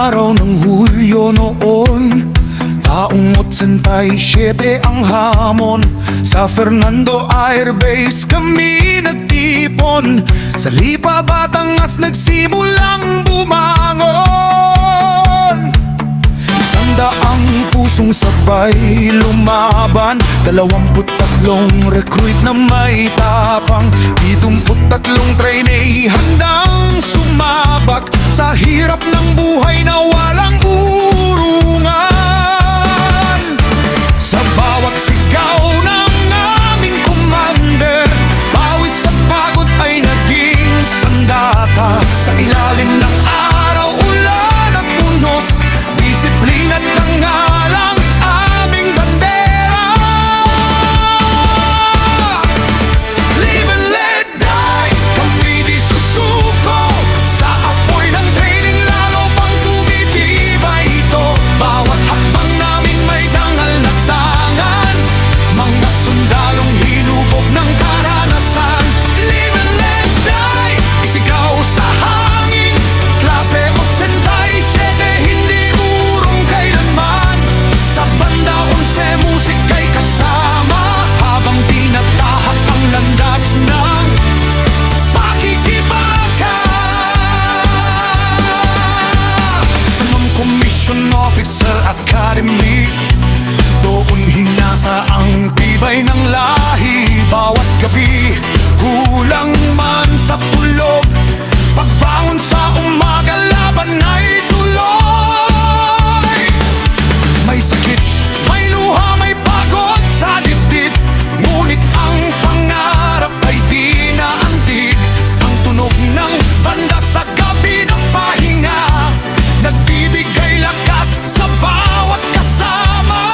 Araw ng Hulyo noon, taong 87 ang hamon. Sa Fernando Air Base kami nagtipon. Sa Lipa, Batangas nagsimulang bumangon. 100 pusong sabay lumaban, 23 recruit na may tapang, 73 trainee handang sumabak sa hirap ng buhay na walang urungan. Sa bawat sigaw ng aming commander, pawis sa pagod ay naging sandata. Sa ilalim ng araw, ulan at unos, disiplina at nangalang aming bandera. Live and let die, kami di susuko. Sa apoy ng training lalo pang tumitibay ito. Bawat hakbang namin may dangal na tangan, mga sundalong hinubog ng karanasan. Live and let die, isigaw sa hangin, klase 87, hindi urong kailanman. Sa banda 11, musika'y kasama, habang tinatahak ang landas ng pakikibaka. Sa Non-Commissioned Officer Academy, doon hinasa ang tibay ng lahi. Bawat gabi, kulang man sa tulog, pagbangon sa umaga, laban ay tuloy. May sakit, may luha, may pagod sa dibdib, ngunit ang pangarap ay di naantig. Ang tunog ng banda sa gabi ng pahinga, nagbibigay lakas sa bawat kasama.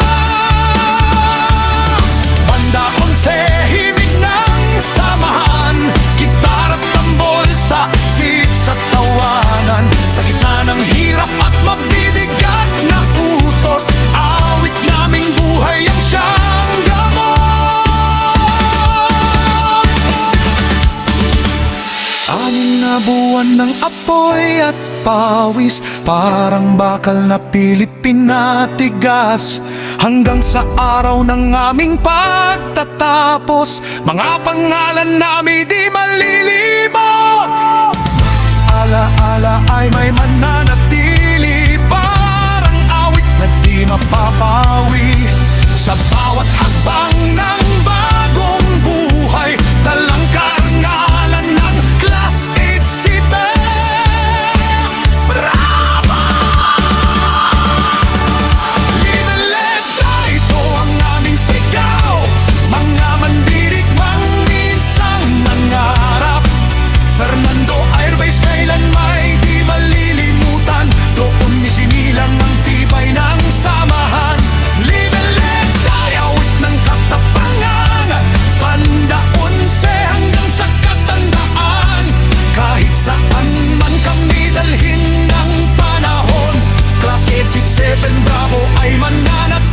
Banda 11, himig ng samahan, gitar at tambol sa asis at tawanan. Sa gitna ng hirap at mabibigat na utos, awit naming buhay ang siyang gamot. 6 na buwan ng apoy at pawis, parang bakal na pilit pinatigas, hanggang sa araw ng aming pagtatapos, mga pangalan namin di malilimot. Alaala ay may mananatili, parang awit na di mapapawi. Sa bawat hakbang ng bagong buhay, dalang karangalan ng Class 87. Bravo! Live and let die, ito ang aming sigaw. Mga mandirigmang minsang nangarap, Fernando Air Base kailan may di malilimutan. Doon isinilang ang tibay ng samahan. Live and let die, awit ng katapangan, banda 11 hanggang sa katandaan. Kahit saan man kami dalhin ng panahon, Class 87 Bravo ay mananatili.